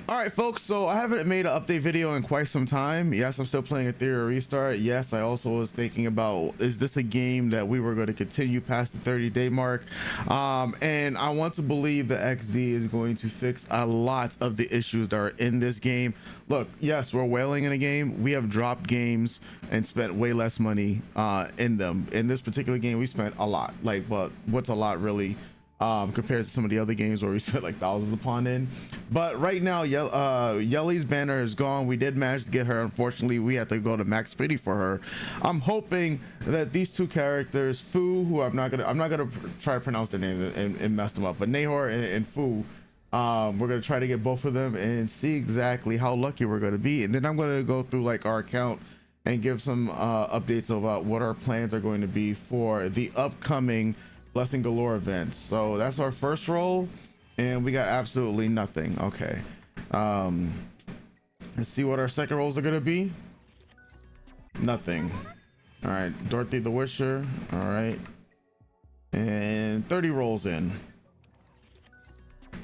All right, folks, so I haven't made an update video in quite some time. Yes, I'm still playing Etheria Restart. Yes, I also was thinking about, is this a game that we were going to continue past the 30-day mark? And I want to believe the XD is going to fix a lot of the issues that are in this game. Look, yes, we're whaling in a game. We have dropped games and spent way less money in them. In this particular game, we spent a lot. Like, but what's a lot really? Compared to some of the other games where we spent like thousands upon in. But right now, Yellie's banner is gone. We did manage to get her. Unfortunately, we had to go to max pity for her. I'm hoping that these two characters, Fu, who I'm not gonna try to pronounce their names and mess them up, but Nahor and Fu, we're gonna try to get both of them and see exactly how lucky we're gonna be. And then I'm gonna go through like our account and give some updates about what our plans are going to be for the upcoming Blessing Galore events. So that's our first roll, and we got absolutely nothing. Okay, let's see what our second rolls are gonna be. Nothing. All right, Dorothy the Wisher. All right, and 30 rolls in.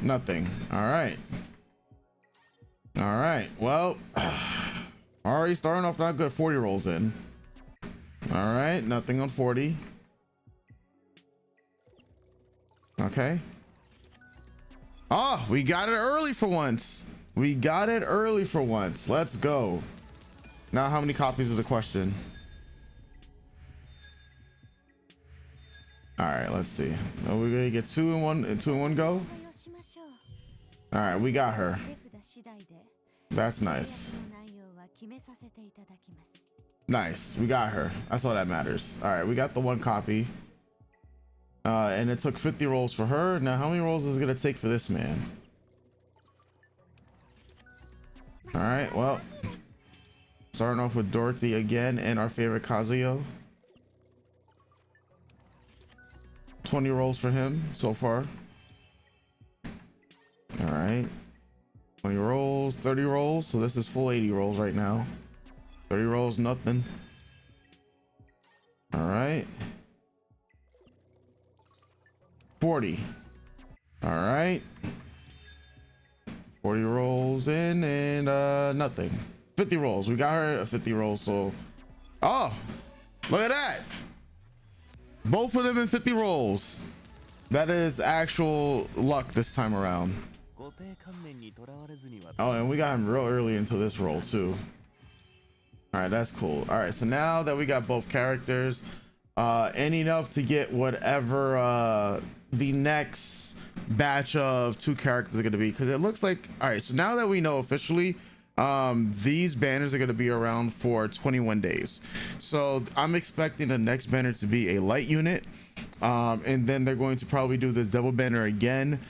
Nothing. All right. All right. Well, already starting off not good. 40 rolls in. All right, nothing on 40. Okay. Oh, we got it early for once. We got it early for once. Let's go. Now, how many copies is the question? All right, let's see. Are we gonna get two in one go? All right, we got her. That's nice. Nice, we got her. That's all that matters. All right, we got the one copy. And it took 50 rolls for her. Now, how many rolls is it gonna take for this man? All right, well, starting off with Dorothy again and our favorite Kazuyo. 20 rolls for him so far. All right, 20 rolls, 30 rolls. So this is full 80 rolls right now. 30 rolls, nothing. All right. 40. All right, 40 rolls in and nothing. 50 rolls. We got her at 50 rolls. So, oh, look at that, both of them in 50 rolls. That is actual luck this time around. Oh, and we got him real early into this roll too. All right, that's cool. All right, so now that we got both characters and enough to get whatever the next batch of two characters are going to be, because it looks like, all right, so now that we know officially, these banners are going to be around for 21 days. So I'm expecting the next banner to be a light unit, and then they're going to probably do this double banner again,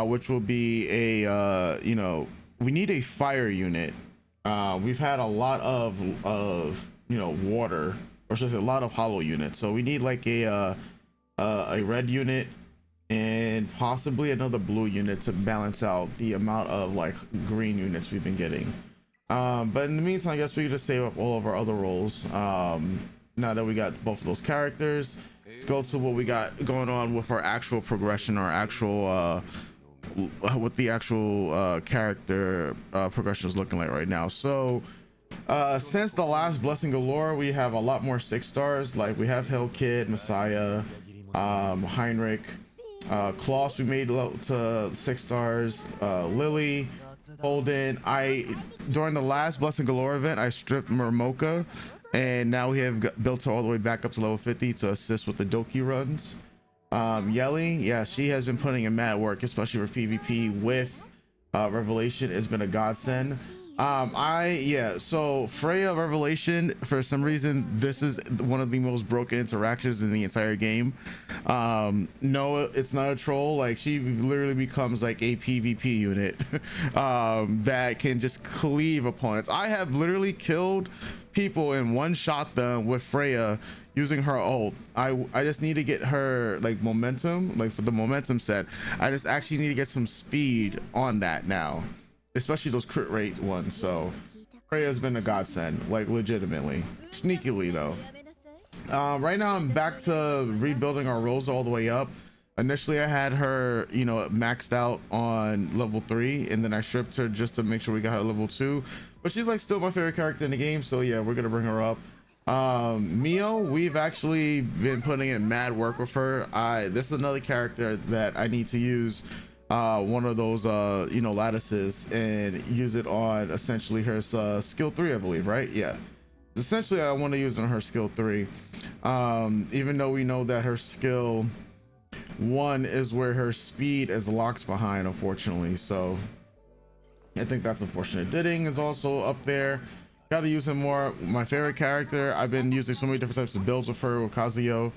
which will be a you know, we need a fire unit. We've had a lot of you know, water, or just a lot of hollow units, so we need like a red unit and possibly another blue unit to balance out the amount of like green units we've been getting. But in the meantime, I guess we could just save up all of our other rolls. Now that we got both of those characters, let's go to what we got going on with our actual progression, our actual what the actual character progression is looking like right now. So since the last Blessing Galore, we have a lot more 6 stars. Like we have Hell Kid, Messiah, Heinrich, Klaus we made to 6 stars, Lily, Holden. During the last Blessing Galore event, I stripped Murmoka, and now we have built her all the way back up to level 50 to assist with the Doki runs. Yelly, yeah, she has been putting in mad work, especially for PvP with Revelation. It's been a godsend. So Freya Revelation, for some reason, this is one of the most broken interactions in the entire game. No, it's not a troll. Like, she literally becomes like a PvP unit that can just cleave opponents. I have literally killed people and one-shot them with Freya using her ult. I just need to get her like momentum, like for the momentum set. I just actually need to get some speed on that now, especially those crit rate ones. So Freya has been a godsend, like legitimately. Sneakily though. Right now I'm back to rebuilding our rolls all the way up. Initially I had her, you know, maxed out on level 3, and then I stripped her just to make sure we got her level 2, but she's like still my favorite character in the game, so yeah, we're gonna bring her up. Mio, we've actually been putting in mad work with her. This is another character that I need to use one of those you know, lattices and use it on essentially her skill 3, I believe, right? Yeah, essentially I want to use it on her skill 3, even though we know that her skill 1 is where her speed is locked behind, unfortunately, so I think that's unfortunate. Didding is also up there. Got to use him more. My favorite character, I've been using so many different types of builds with her, with Kazuyo.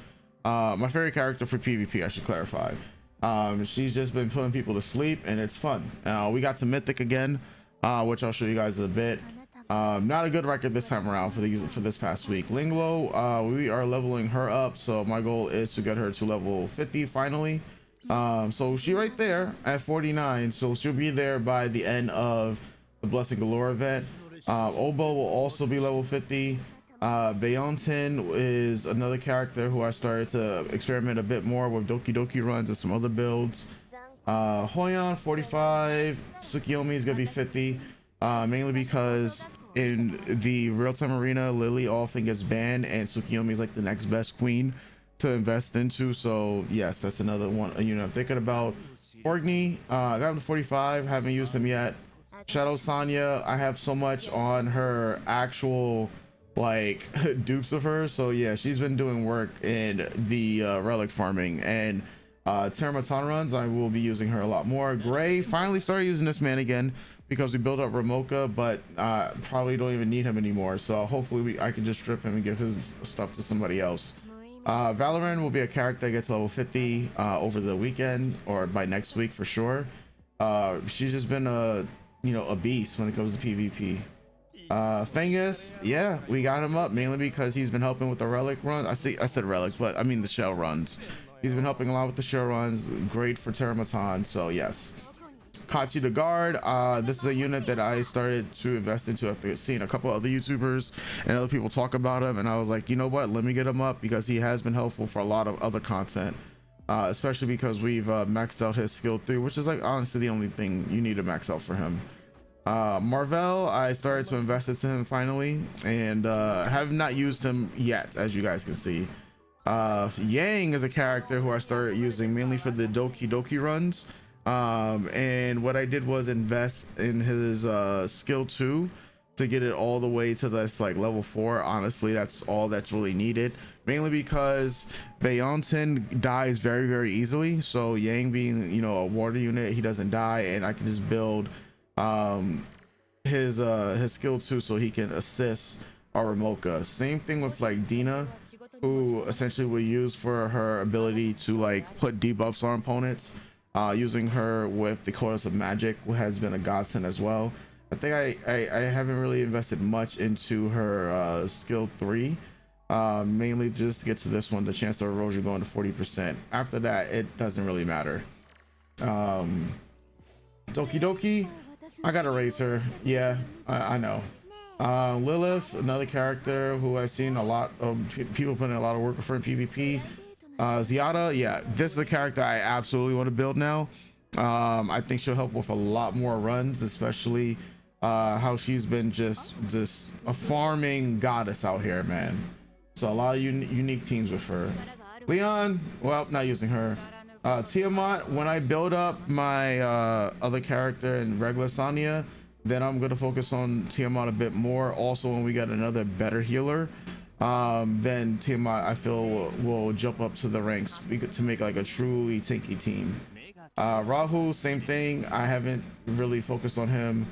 My favorite character for PvP, I should clarify. She's just been putting people to sleep, and it's fun. We got to Mythic again, which I'll show you guys in a bit. Not a good record this time around for this past week. Linglo, we are leveling her up, so my goal is to get her to level 50 finally. So she right there at 49, so she'll be there by the end of the Blessing Galore event. Obo will also be level 50. Beonten is another character who I started to experiment a bit more with Doki Doki runs and some other builds. Hoyon 45, Tsukiyomi is gonna be 50, mainly because in the real-time arena Lily often gets banned and Tsukiyomi is like the next best queen to invest into, so yes, that's another one, you know, I'm thinking about. Orgny, I got him to 45, haven't used him yet. Shadow Sanya, I have so much on her actual like dupes of her, so yeah, she's been doing work in the relic farming and Terramatan runs. I will be using her a lot more. Gray finally started using this man again because we built up Ramoka, but probably don't even need him anymore, so hopefully I can just strip him and give his stuff to somebody else. Valorant will be a character that gets level 50 over the weekend or by next week for sure. She's just been a, you know, a beast when it comes to PvP. Fengus, yeah, we got him up mainly because he's been helping with the relic run. I said relic, but I mean the shell runs. He's been helping a lot with the shell runs, great for Terramatan, so yes. Kachi the guard, this is a unit that I started to invest into after seeing a couple other YouTubers and other people talk about him, and I was like, you know what, let me get him up because he has been helpful for a lot of other content, especially because we've maxed out his skill 3, which is like honestly the only thing you need to max out for him. Marvel, I started to invest into him finally, and have not used him yet, as you guys can see. Yang is a character who I started using mainly for the Doki Doki runs, and what I did was invest in his skill 2 to get it all the way to this like level 4. Honestly, that's all that's really needed, mainly because Beonten dies very, very easily, so Yang being, you know, a water unit, he doesn't die, and I can just build his skill 2 so he can assist our Ramoka. Same thing with like Dina, who essentially we use for her ability to like put debuffs on opponents, using her with the Chorus of Magic, who has been a godsend as well. I think I haven't really invested much into her skill 3, mainly just to get to this one, the chance of erosion going to 40%. After that, it doesn't really matter. Doki Doki, I gotta raise her. Yeah, I know. Lilith, another character who I've seen a lot of people putting a lot of work for in PvP. Ziada, yeah, this is a character I absolutely want to build now. I think she'll help with a lot more runs, especially how she's been just a farming goddess out here, man. So a lot of unique teams with her. Leon, well, not using her. Tiamat, when I build up my other character in regular Sanya, then I'm going to focus on Tiamat a bit more. Also, when we get another better healer, then Tiamat I feel will jump up to the ranks to make like a truly tanky team. Rahu, same thing, I haven't really focused on him.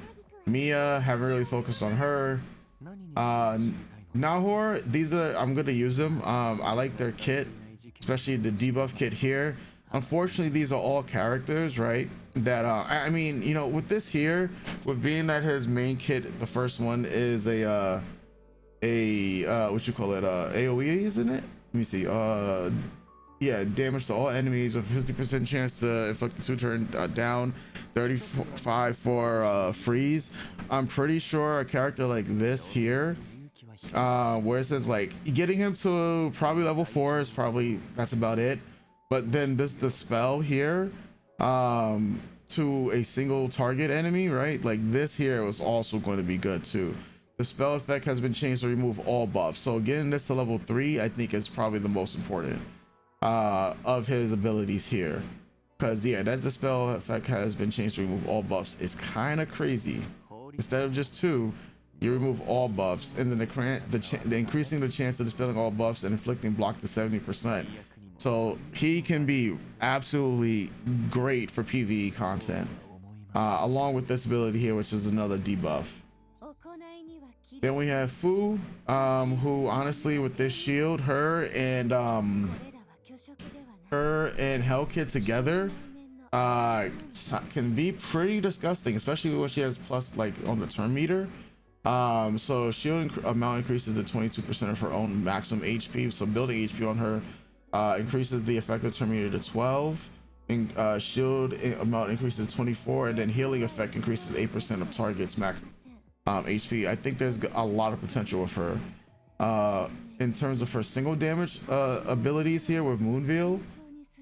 Mia, haven't really focused on her. Nahor, these are, I'm going to use them. I like their kit, especially the debuff kit here. Unfortunately, these are all characters, right, that I mean, you know, with this here, with being that his main kit, the first one is a what you call it, AoE, isn't it? Let me see. Yeah, damage to all enemies with 50% chance to inflict the suture down, 35 for freeze. I'm pretty sure a character like this here, where it says like getting him to probably level 4 is probably, that's about it. but then the spell here to a single target enemy, right? Like this here was also going to be good too. The spell effect has been changed to remove all buffs, so getting this to level 3 I think is probably the most important of his abilities here, because yeah, that the spell effect has been changed to remove all buffs. It's kind of crazy. Instead of just 2, you remove all buffs, and then the increasing the chance of dispelling all buffs and inflicting block to 70%. So he can be absolutely great for PvE content, along with this ability here, which is another debuff. Then we have Fu, who honestly with this shield, her and Hellkit together can be pretty disgusting, especially when she has plus like on the turn meter. So shield amount increases to 22% of her own maximum HP, so building HP on her increases the effective turn meter to 12, and shield amount increases to 24, and then healing effect increases 8% of target's max HP. I think there's a lot of potential with her in terms of her single damage abilities here with Moonveil.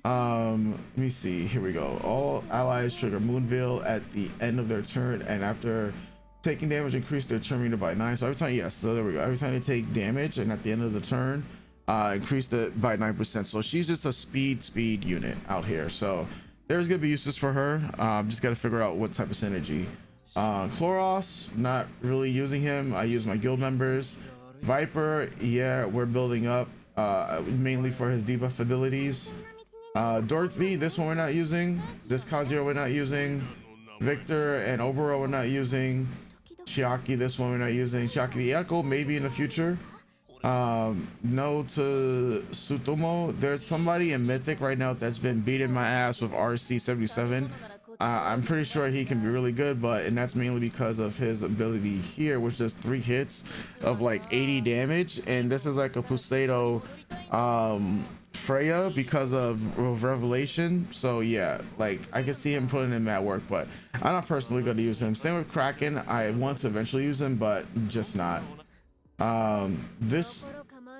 Let me see, here we go. All allies trigger Moonveil at the end of their turn, and after taking damage increase their turn meter by 9. So every time, yes, so there we go, every time they take damage and at the end of the turn increased it by 9%. So she's just a speed unit out here, so there's gonna be uses for her. Just got to figure out what type of synergy. Chloros, not really using him. I use my guild members. Viper, yeah, we're building up mainly for his debuff abilities. Dorothy, this one we're not using. This Kazuya we're not using. Victor and Oboro we're not using. Chiaki, this one we're not using. Chiaki the Echo, maybe in the future. No to Sutomo. There's somebody in Mythic right now that's been beating my ass with RC77. I'm pretty sure he can be really good, and that's mainly because of his ability here, which does 3 hits of like 80 damage, and this is like a Puseido Freya because of Revelation. So yeah, like I can see him putting in mad work, but I'm not personally going to use him. Same with Kraken. I want to eventually use him, but just not. This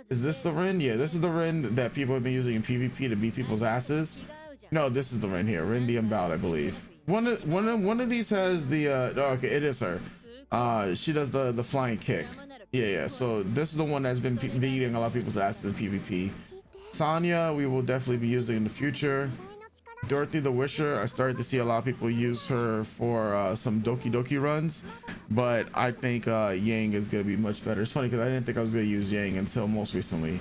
is the Rin? Yeah, this is the Rin that people have been using in PvP to beat people's asses. No, this is the Rin here, Rin the Unbowed, I believe. One of these has the oh, okay, it is her. She does the flying kick. Yeah, so this is the one that's been beating a lot of people's asses in PvP. Sonya, we will definitely be using in the future. Dorothy the Wisher, I started to see a lot of people use her for some Doki Doki runs, but I think Yang is gonna be much better. It's funny because I didn't think I was gonna use Yang until most recently.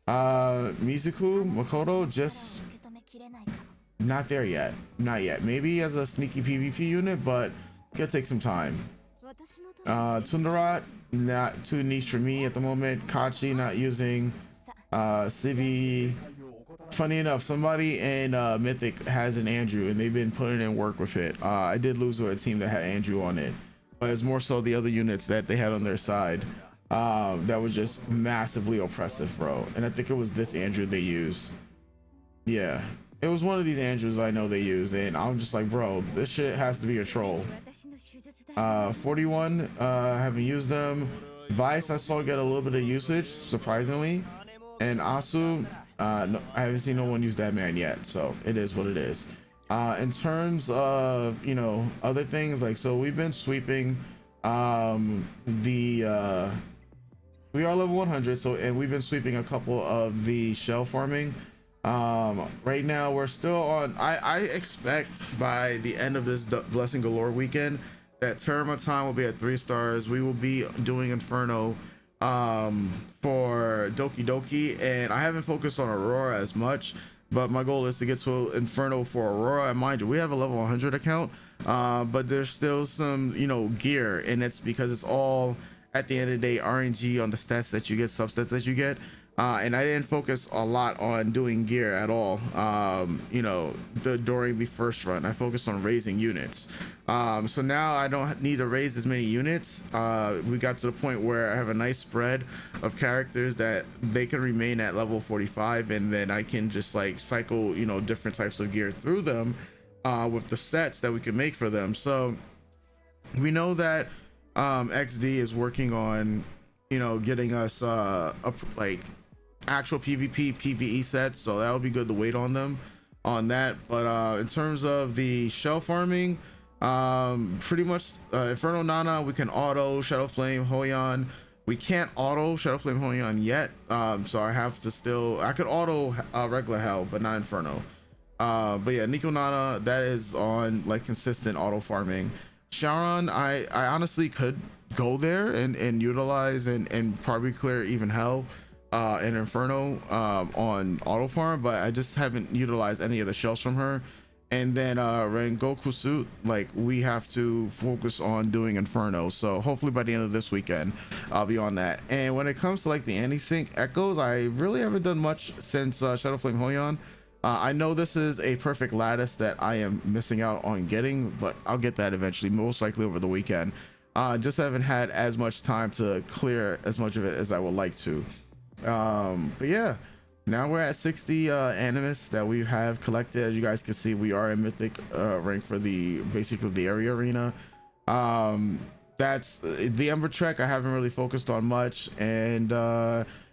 Mizuku Makoto, just not there yet. Not yet. Maybe as a sneaky PvP unit, but it's gonna take some time. Tundarat, not too niche for me at the moment. Kachi, not using. Civi, funny enough, somebody in Mythic has an Andrew, and they've been putting in work with it. I did lose to a team that had Andrew on it, but it's more so the other units that they had on their side that was just massively oppressive, bro. And I think it was this Andrew they used. Yeah, it was one of these Andrews I know they use, and I'm just like, bro, this shit has to be a troll. 41, haven't used them. Vice, I saw get a little bit of usage, surprisingly. And Asu, no, I haven't seen no one use that man yet, so it is what it is. In terms of, you know, other things, like, so we've been sweeping we are level 100, so, and we've been sweeping a couple of the shell farming. Right now we're still on, I expect by the end of this Blessing Galore weekend that Terma time will be at 3 stars. We will be doing Inferno for Doki Doki, and I haven't focused on Aurora as much, but my goal is to get to Inferno for Aurora. And mind you, we have a level 100 account, but there's still some, you know, gear, and it's because it's all at the end of the day RNG on the stats that you get, substats that you get. And I didn't focus a lot on doing gear at all, you know, during the first run. I focused on raising units. So now I don't need to raise as many units. We got to the point where I have a nice spread of characters that they can remain at level 45, and then I can just like cycle, you know, different types of gear through them with the sets that we can make for them. So we know that XD is working on, you know, getting us up, like actual PvP PvE sets, so that would be good to wait on them on that. But in terms of the shell farming, pretty much Inferno Nana we can auto, Shadow Flame Hoyan we can't auto Shadow Flame Hoyan yet, so I have to still, I could auto regular Hell but not Inferno. But yeah, Nico Nana, that is on like consistent auto farming. Sharon, I honestly could go there and utilize and probably clear even Hell and Inferno on auto farm, but I just haven't utilized any of the shells from her. And then Rengoku suit, like we have to focus on doing Inferno, so hopefully by the end of this weekend I'll be on that. And when it comes to like the anti-sync echoes, I really haven't done much since Shadow Flame Hoyan. I know this is a perfect lattice that I am missing out on getting, but I'll get that eventually, most likely over the weekend. Just haven't had as much time to clear as much of it as I would like to. But yeah, now we're at 60 animus that we have collected. As you guys can see, we are in mythic rank for the basically the area arena. That's the Ember Trek I haven't really focused on much, and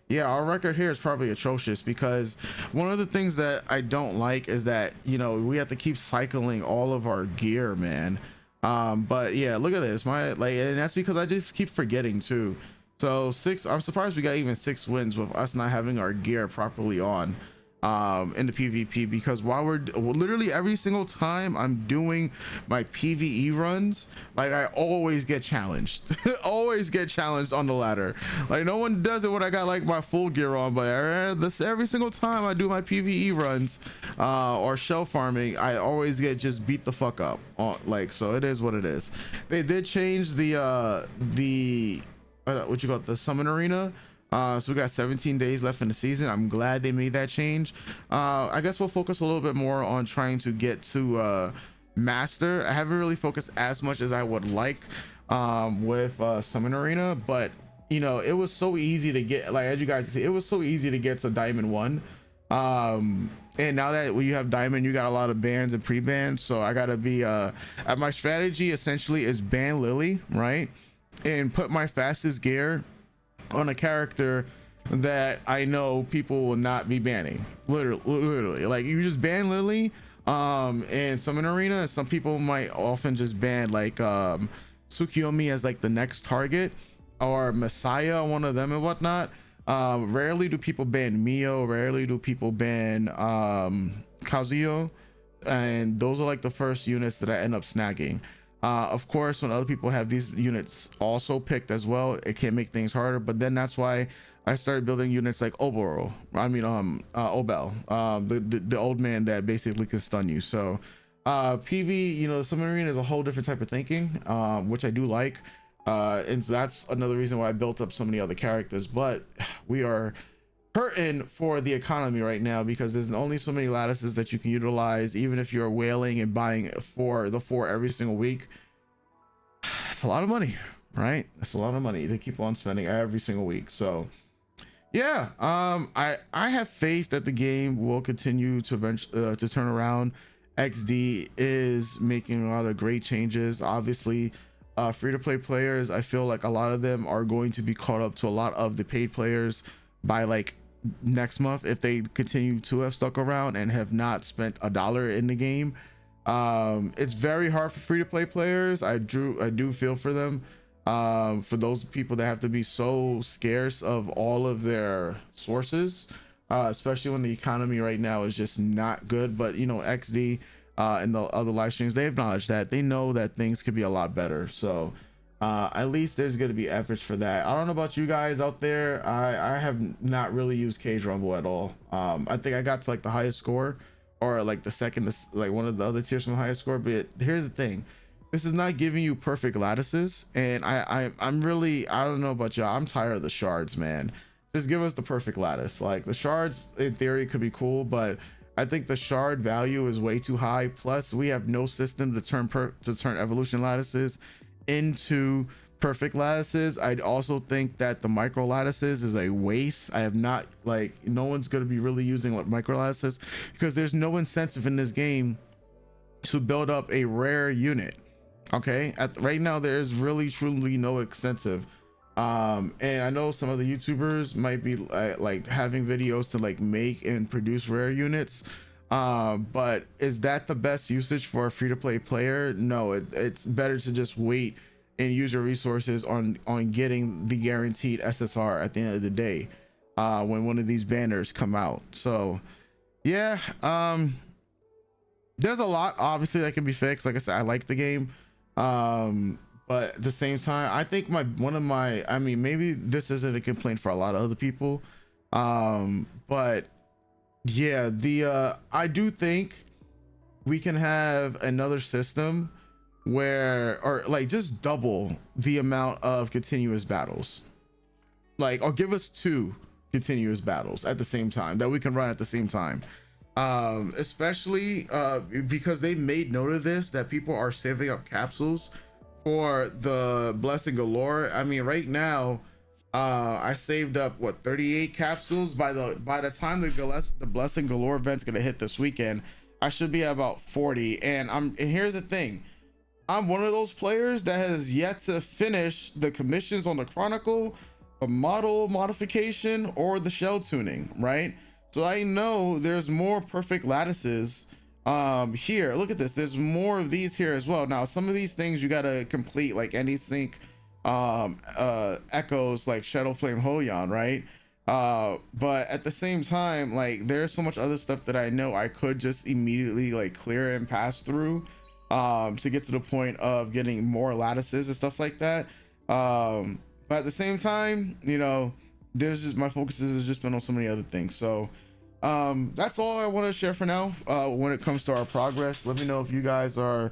yeah, our record here is probably atrocious, because one of the things that I don't like is that, you know, we have to keep cycling all of our gear, man. But yeah, look at this, and that's because I just keep forgetting too. So I'm surprised we got even 6 wins with us not having our gear properly on in the PvP, because while we're literally every single time I'm doing my PvE runs, like I always get challenged. Always get challenged on the ladder. Like no one does it when I got like my full gear on, but this every single time I do my PvE runs or shell farming, I always get just beat the fuck up on, like, so it is what it is. They did change the what you call it, the summon arena. So we got 17 days left in the season. I'm glad they made that change. I guess we'll focus a little bit more on trying to get to master. I haven't really focused as much as I would like with summon arena, but you know, it was so easy to get, like as you guys can see, it was so easy to get to diamond 1. And now that you have diamond, you got a lot of bans and pre-bans, so I gotta be my strategy essentially is ban Lily, right, and put my fastest gear on a character that I know people will not be banning. Literally, like you just ban Lily and summon arena, and some people might often just ban like Tsukiyomi as like the next target, or Messiah, one of them and whatnot. Rarely do people ban Mio, rarely do people ban Kazuyo, and those are like the first units that I end up snagging. Of course, when other people have these units also picked as well, it can make things harder, but then that's why I started building units like Obel, the old man that basically can stun you. So PV, you know, summon arena is a whole different type of thinking, which I do like, and so that's another reason why I built up so many other characters. But we are hurting for the economy right now, because there's only so many lattices that you can utilize. Even if you're whaling and buying for the 4 every single week, it's a lot of money, right? It's a lot of money to keep on spending every single week. So yeah, I have faith that the game will continue to eventually to turn around. XD is making a lot of great changes. Obviously, free-to-play players, I feel like a lot of them are going to be caught up to a lot of the paid players by like next month, if they continue to have stuck around and have not spent $1 in the game. It's very hard for free-to-play players. I do feel for them, for those people that have to be so scarce of all of their sources, especially when the economy right now is just not good. But you know, XD and the other live streams, they acknowledge that, they know that things could be a lot better. So at least there's going to be efforts for that. I don't know about you guys out there. I have not really used Cage Rumble at all. I think I got to like the highest score, or like the second, like one of the other tiers from the highest score. But here's the thing, this is not giving you perfect lattices, and I'm really, I don't know about y'all, I'm tired of the shards, man. Just give us the perfect lattice. Like the shards in theory could be cool, but I think the shard value is way too high. Plus we have no system to turn evolution lattices into perfect lattices. I'd also think that the micro lattices is a waste. I have not, like, no one's going to be really using like micro lattices, because there's no incentive in this game to build up a rare unit. Okay, right now there's really truly no incentive And I know some of the YouTubers might be like having videos to like make and produce rare units, but is that the best usage for a free-to-play player? No, it's better to just wait and use your resources on getting the guaranteed SSR at the end of the day, when one of these banners come out. So yeah, there's a lot obviously that can be fixed. Like I said, I like the game, but at the same time, I think I mean, maybe this isn't a complaint for a lot of other people, but yeah, I do think we can have another system where, or like just double the amount of continuous battles, like, or give us 2 continuous battles at the same time that we can run at the same time, especially because they made note of this, that people are saving up capsules for the Blessing Galore. I mean, right now I saved up what, 38 capsules. By the time the Blessing Galore event's gonna hit this weekend, I should be at about 40. And here's the thing, I'm one of those players that has yet to finish the commissions on the Chronicle, the model modification, or the shell tuning, right? So I know there's more perfect lattices here. Look at this, there's more of these here as well. Now some of these things you gotta complete, like any sync echoes, like Shadow Flame Hoyon, right? But at the same time, like, there's so much other stuff that I know I could just immediately like clear and pass through to get to the point of getting more lattices and stuff like that. But at the same time, you know, there's just, my focus has just been on so many other things. So that's all I want to share for now when it comes to our progress. Let me know if you guys are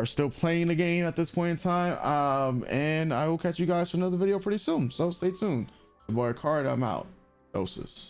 still playing the game at this point in time, and I will catch you guys for another video pretty soon, so stay tuned. Your boy Card, I'm out. Doses.